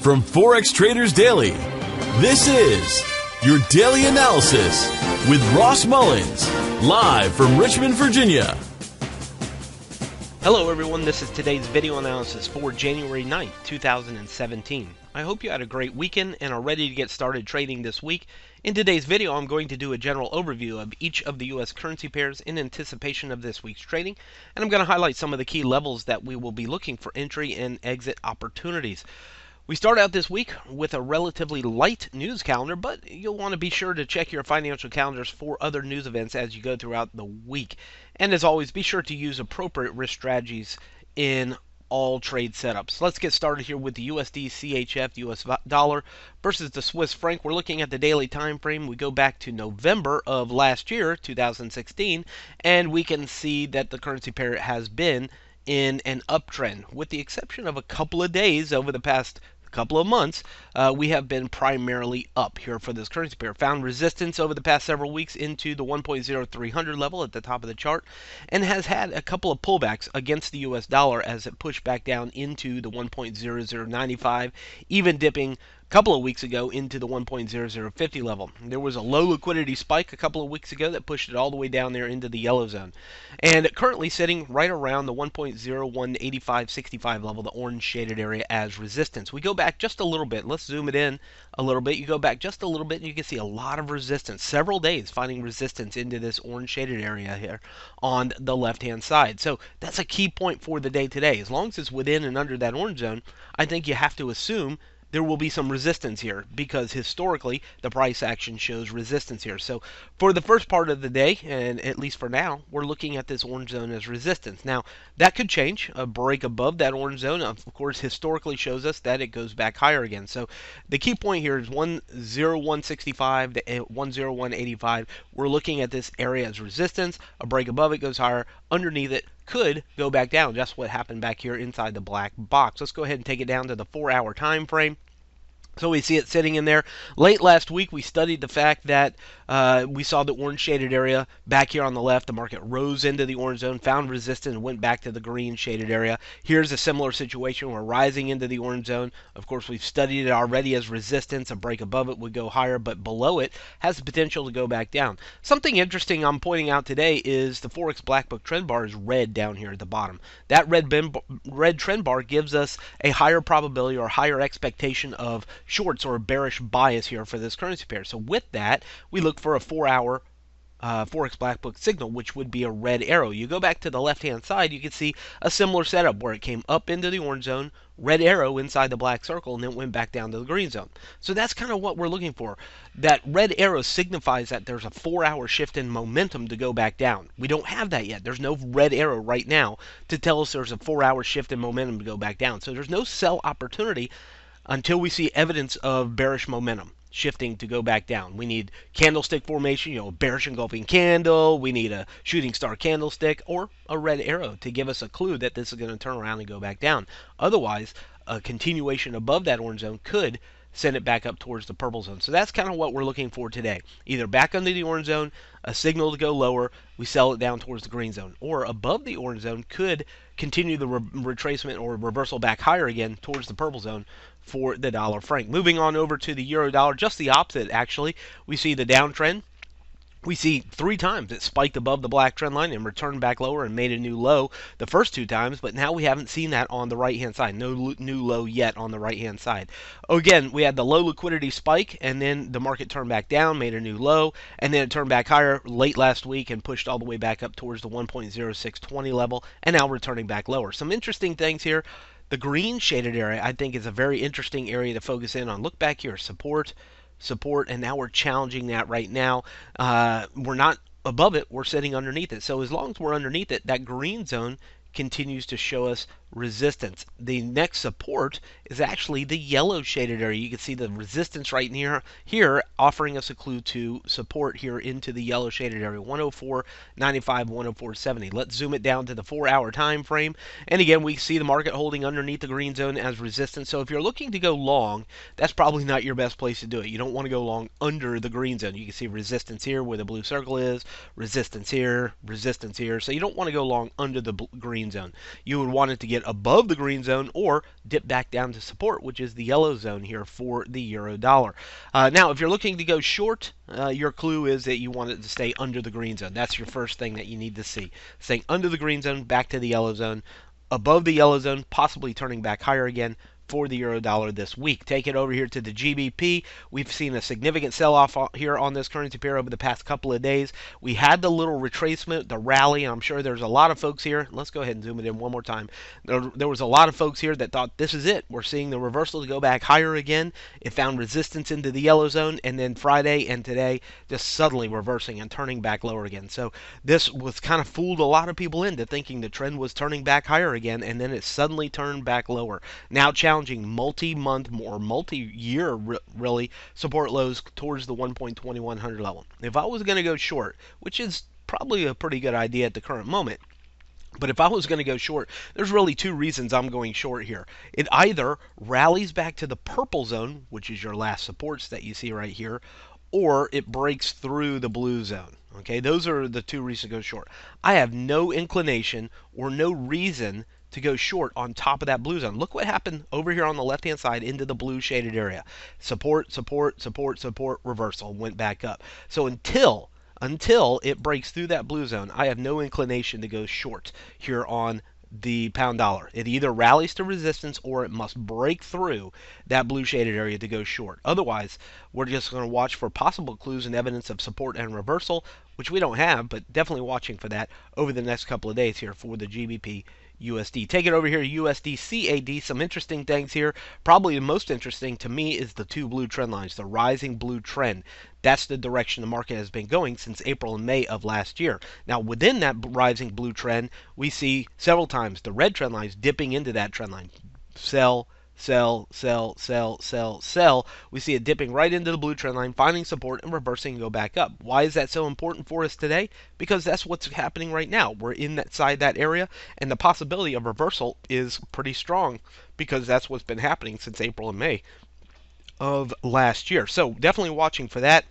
From Forex Traders Daily, this is your daily analysis with Ross Mullins, live from Richmond, Virginia. Hello everyone, this is today's video analysis for January 9th, 2017. I hope you had a great weekend and are ready to get started trading this week. In today's video, I'm going to do a general overview of each of the U.S. currency pairs in anticipation of this week's trading, and I'm going to highlight some of the key levels that we will be looking for entry and exit opportunities. We start out this week with a relatively light news calendar, but you'll want to be sure to check your financial calendars for other news events as you go throughout the week. And as always, be sure to use appropriate risk strategies in all trade setups. Let's get started here with the USDCHF, US dollar, versus the Swiss franc. We're looking at the daily time frame. We go back to November of last year, 2016, and we can see that the currency pair has been in an uptrend. With the exception of a couple of days over the past couple of months, we have been primarily up here for this currency pair. Found resistance over the past several weeks into the 1.0300 level at the top of the chart, and has had a couple of pullbacks against the US dollar as it pushed back down into the 1.0095, even dipping couple of weeks ago into the 1.0050 level. There was a low liquidity spike a couple of weeks ago that pushed it all the way down there into the yellow zone, and currently sitting right around the 1.018565 level, the orange shaded area, as resistance. We go back just a little bit. Let's zoom it in a little bit. You go back just a little bit and you can see a lot of resistance, several days finding resistance into this orange shaded area here on the left hand side. So that's a key point for the day today. As long as it's within and under that orange zone, I think you have to assume there will be some resistance here, because historically the price action shows resistance here. So for the first part of the day, and at least for now, we're looking at this orange zone as resistance. Now that could change. A break above that orange zone, of course, historically shows us that it goes back higher again. So the key point here is 10165 to 10185. We're looking at this area as resistance. A break above it goes higher. Underneath it could go back down. Just what happened back here inside the black box. Let's go ahead and take it down to the 4-hour time frame. So we see it sitting in there. Late last week, we studied the fact that we saw the orange shaded area back here on the left. The market rose into the orange zone, found resistance, and went back to the green shaded area. Here's a similar situation. We're rising into the orange zone. Of course, we've studied it already as resistance. A break above it would go higher, but below it has the potential to go back down. Something interesting I'm pointing out today is the Forex Black Book trend bar is red down here at the bottom. That red trend bar gives us a higher probability or higher expectation of shorts or a bearish bias here for this currency pair. So with that, we look for a 4-hour Forex Black Book signal, which would be a red arrow. You go back to the left-hand side, you can see a similar setup where it came up into the orange zone, red arrow inside the black circle, and then went back down to the green zone. So that's kind of what we're looking for. That red arrow signifies that there's a 4-hour shift in momentum to go back down. We don't have that yet. There's no red arrow right now to tell us there's a 4-hour shift in momentum to go back down. So there's no sell opportunity until we see evidence of bearish momentum shifting to go back down. We need candlestick formation, a bearish engulfing candle. We need a shooting star candlestick or a red arrow to give us a clue that this is going to turn around and go back down. Otherwise, a continuation above that orange zone could send it back up towards the purple zone. So that's kind of what we're looking for today. Either back under the orange zone, a signal to go lower, we sell it down towards the green zone, or above the orange zone could continue the retracement or reversal back higher again towards the purple zone for the dollar franc. Moving on over to the euro dollar, just the opposite actually. We see the downtrend. We see 3 times it spiked above the black trend line and returned back lower and made a new low the first 2 times, but now we haven't seen that on the right-hand side. No new low yet on the right-hand side. Again, we had the low liquidity spike, and then the market turned back down, made a new low, and then it turned back higher late last week and pushed all the way back up towards the 1.0620 level, and now returning back lower. Some interesting things here. The green shaded area, I think, is a very interesting area to focus in on. Look back here, support, and now we're challenging that right now. We're not above it, we're sitting underneath it. So as long as we're underneath it, that green zone continues to show us resistance. The next support is actually the yellow shaded area. You can see the resistance right near here offering us a clue to support here into the yellow shaded area, 104.95, 104.70. Let's zoom it down to the 4-hour time frame, and again we see the market holding underneath the green zone as resistance. So if you're looking to go long, that's probably not your best place to do it. You don't want to go long under the green zone. You can see resistance here where the blue circle is, resistance here, so you don't want to go long under the green zone. You would want it to get get above the green zone or dip back down to support, which is the yellow zone here for the euro dollar. Now, if you're looking to go short, your clue is that you want it to stay under the green zone. That's your first thing that you need to see. Staying under the green zone, back to the yellow zone, above the yellow zone, possibly turning back higher again for the euro dollar this week. Take it over here to the GBP. We've seen a significant sell-off here on this currency pair over the past couple of days. We had the little retracement, the rally, and I'm sure there's a lot of folks here. Let's go ahead and zoom it in one more time. There was a lot of folks here that thought this is it. We're seeing the reversal to go back higher again. It found resistance into the yellow zone, and then Friday and today just suddenly reversing and turning back lower again. So this was kind of fooled a lot of people into thinking the trend was turning back higher again, and then it suddenly turned back lower. Now challenging multi-month or multi-year really support lows towards the 1.2100 level. If I was going to go short, which is probably a pretty good idea at the current moment, but if I was going to go short, there's really two reasons I'm going short here. It either rallies back to the purple zone, which is your last supports that you see right here, or it breaks through the blue zone. Okay, those are the two reasons to go short. I have no inclination or no reason to go short on top of that blue zone. Look what happened over here on the left-hand side into the blue shaded area. Support, support, support, support, reversal, went back up. So until it breaks through that blue zone, I have no inclination to go short here on the pound dollar. It either rallies to resistance or it must break through that blue shaded area to go short. Otherwise, we're just going to watch for possible clues and evidence of support and reversal, which we don't have, but definitely watching for that over the next couple of days here for the GBP USD. Take it over here to USDCHF. Some interesting things here. Probably the most interesting to me is the two blue trend lines, the rising blue trend. That's the direction the market has been going since April and May of last year. Now, within that rising blue trend, we see several times the red trend lines dipping into that trend line. Sell, sell, sell, sell, sell, sell. We see it dipping right into the blue trend line, finding support and reversing and go back up. Why is that so important for us today? Because that's what's happening right now. We're inside that area, and the possibility of reversal is pretty strong because that's what's been happening since April and May of last year. So definitely watching for that.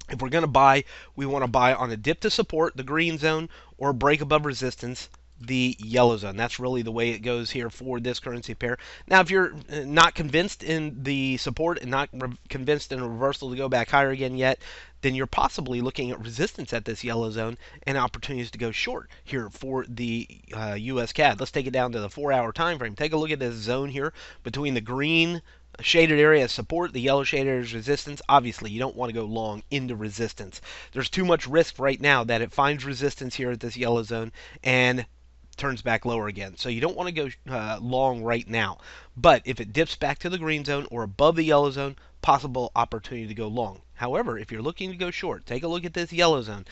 If we're going to buy, we want to buy on a dip to support, the green zone, or break above resistance, the yellow zone. That's really the way it goes here for this currency pair. Now, if you're not convinced in the support and not convinced in a reversal to go back higher again yet, then you're possibly looking at resistance at this yellow zone and opportunities to go short here for the US CAD. Let's take it down to the 4-hour time frame. Take a look at this zone here between the green shaded area is support, the yellow shaded area is resistance. Obviously, you don't want to go long into resistance. There's too much risk right now that it finds resistance here at this yellow zone and turns back lower again. So you don't want to go long right now. But if it dips back to the green zone or above the yellow zone, possible opportunity to go long. However, if you're looking to go short, take a look at this yellow zone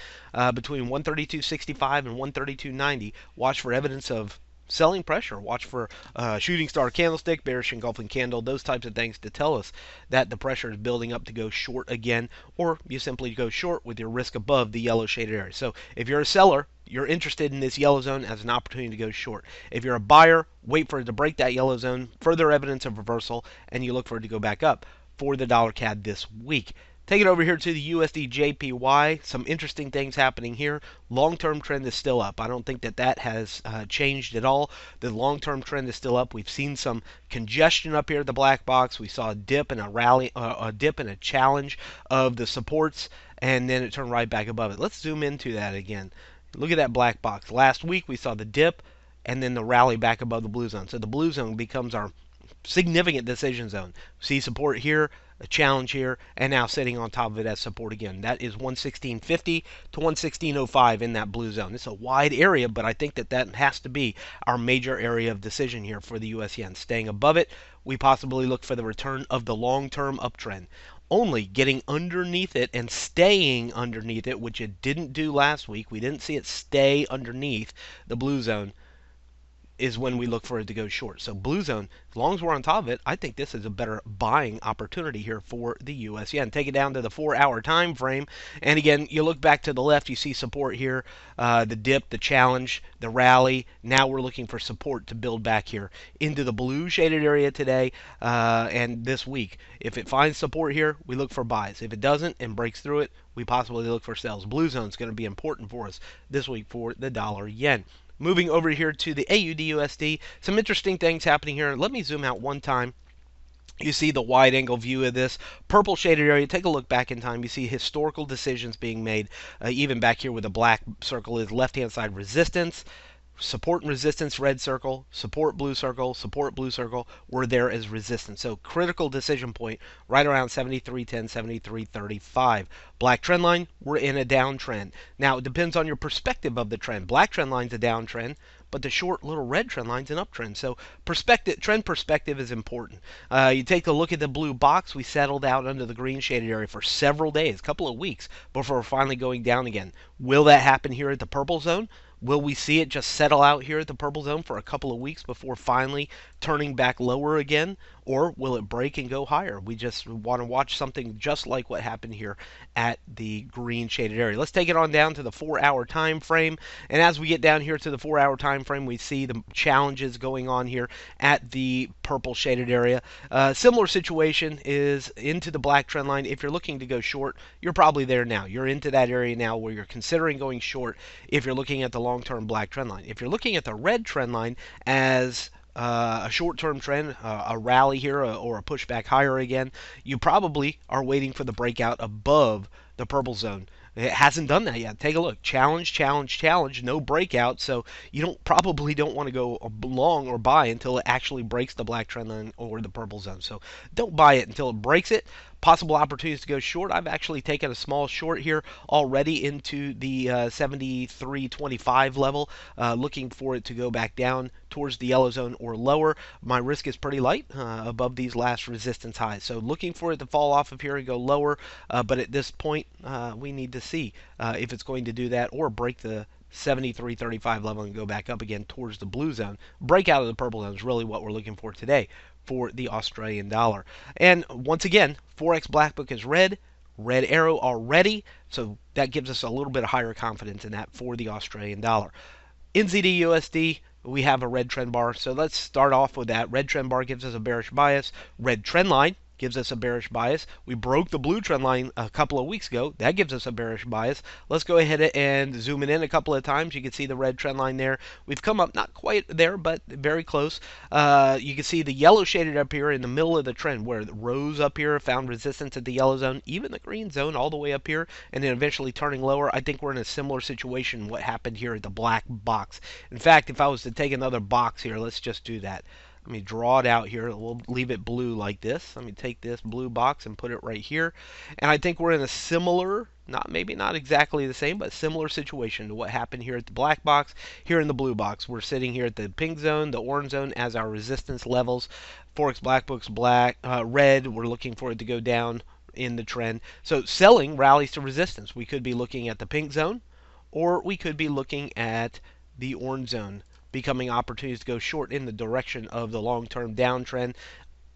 between 132.65 and 132.90. Watch for evidence of selling pressure. Watch for shooting star candlestick, bearish engulfing candle, those types of things to tell us that the pressure is building up to go short again, or you simply go short with your risk above the yellow shaded area. So if you're a seller, you're interested in this yellow zone as an opportunity to go short. If you're a buyer, wait for it to break that yellow zone, further evidence of reversal, and you look for it to go back up for the dollar CAD this week. Take it over here to the USDJPY. Some interesting things happening here. Long-term trend is still up. I don't think that has changed at all. The long-term trend is still up. We've seen some congestion up here at the black box. We saw a dip and a rally, a dip and a challenge of the supports, and then it turned right back above it. Let's zoom into that again. Look at that black box. Last week we saw the dip and then the rally back above the blue zone. So the blue zone becomes our significant decision zone. See support here, a challenge here, and now sitting on top of it as support again. That is 116.50 to 116.05 in that blue zone. It's a wide area, but I think that has to be our major area of decision here for the US yen. Staying above it, we possibly look for the return of the long-term uptrend. Only getting underneath it and staying underneath it, which it didn't do last week. We didn't see it stay underneath the blue zone, is when we look for it to go short. So blue zone, as long as we're on top of it, I think this is a better buying opportunity here for the US yen. Take it down to the 4-hour time frame, and again, you look back to the left, you see support here, the dip, the challenge, the rally. Now we're looking for support to build back here into the blue shaded area today and this week. If it finds support here, we look for buys. If it doesn't and breaks through it, we possibly look for sells. Blue zone is going to be important for us this week for the dollar yen. Moving over here to the AUDUSD, some interesting things happening here. Let me zoom out one time. You see the wide angle view of this purple shaded area. Take a look back in time. You see historical decisions being made, even back here where the black circle is left-hand side resistance. Support and resistance, red circle, support blue circle, were there as resistance. So critical decision point right around 73.10, 73.35. Black trend line, we're in a downtrend. Now, it depends on your perspective of the trend. Black trend line's a downtrend, but the short little red trend line's an uptrend. So trend perspective is important. You take a look at the blue box. We settled out under the green shaded area for several days, a couple of weeks, before finally going down again. Will that happen here at the purple zone? Will we see it just settle out here at the purple zone for a couple of weeks before finally turning back lower again? Or will it break and go higher? We just want to watch something just like what happened here at the green shaded area. Let's take it on down to the 4-hour time frame. And as we get down here to the 4-hour time frame, we see the challenges going on here at the purple shaded area. Similar situation is into the black trend line. If you're looking to go short, you're probably there now. You're into that area now where you're considering going short if you're looking at the long-term black trend line. If you're looking at the red trend line as a short-term trend, a rally here, or a pushback higher again, you probably are waiting for the breakout above the purple zone. It hasn't done that yet. Take a look. Challenge, challenge, challenge. No breakout. So you probably don't want to go long or buy until it actually breaks the black trend line or the purple zone. So don't buy it until it breaks it. Possible opportunities to go short. I've actually taken a small short here already into the 73.25 level, looking for it to go back down towards the yellow zone or lower. My risk is pretty light above these last resistance highs. So looking for it to fall off of here and go lower, but at this point we need to see if it's going to do that or break the 73.35 level and go back up again towards the blue zone. Breakout of the purple zone is really what we're looking for today for the Australian dollar. And once again, Forex Black Book is red arrow already, so that gives us a little bit of higher confidence in that for the Australian dollar. NZDUSD, we have a red trend bar, so let's start off with that. Red trend bar gives us a bearish bias. Red trend line gives us a bearish bias. We broke the blue trend line a couple of weeks ago. That gives us a bearish bias. Let's go ahead and zoom it in a couple of times. You can see the red trend line there. We've come up not quite there, but very close. You can see the yellow shaded up here in the middle of the trend where it rose up here, found resistance at the yellow zone, even the green zone all the way up here, and then eventually turning lower. I think we're in a similar situation what happened here at the black box. In fact, if I was to take another box here, let's just do that. Let me draw it out here. We'll leave it blue like this. Let me take this blue box and put it right here. And I think we're in a similar, maybe not exactly the same, but similar situation to what happened here at the black box. Here in the blue box, we're sitting here at the pink zone, the orange zone as our resistance levels. Forex Black Book's red. We're looking for it to go down in the trend. So selling rallies to resistance. We could be looking at the pink zone, or we could be looking at the orange zone, becoming opportunities to go short in the direction of the long-term downtrend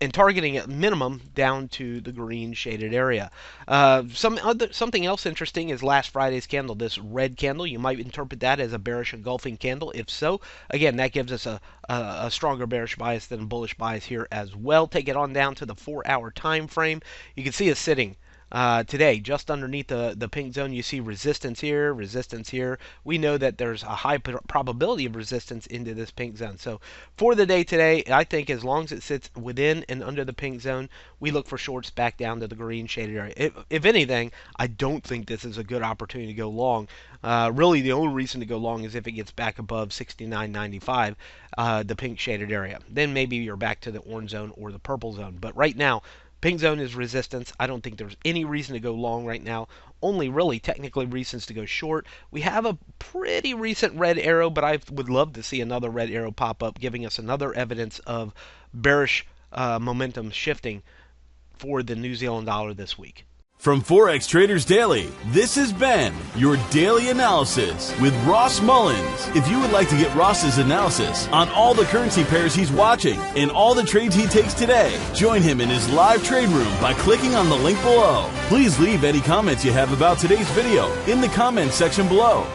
and targeting at minimum down to the green shaded area. Something else interesting is last Friday's candle, this red candle. You might interpret that as a bearish engulfing candle. If so, again, that gives us a stronger bearish bias than a bullish bias here as well. Take it on down to the 4-hour time frame. You can see us sitting today just underneath the pink zone. You see resistance here, resistance here. We know that there's a high probability of resistance into this pink zone. So for the day today, I think as long as it sits within and under the pink zone, we look for shorts back down to the green shaded area. If anything, I don't think this is a good opportunity to go long. Really, the only reason to go long is if it gets back above 69.95, the pink shaded area. Then maybe you're back to the orange zone or the purple zone. But right now, pink zone is resistance. I don't think there's any reason to go long right now. Only really technically reasons to go short. We have a pretty recent red arrow, but I would love to see another red arrow pop up, giving us another evidence of bearish momentum shifting for the New Zealand dollar this week. From Forex Traders Daily, this has been your daily analysis with Ross Mullins. If you would like to get Ross's analysis on all the currency pairs he's watching and all the trades he takes today, join him in his live trade room by clicking on the link below. Please leave any comments you have about today's video in the comments section below.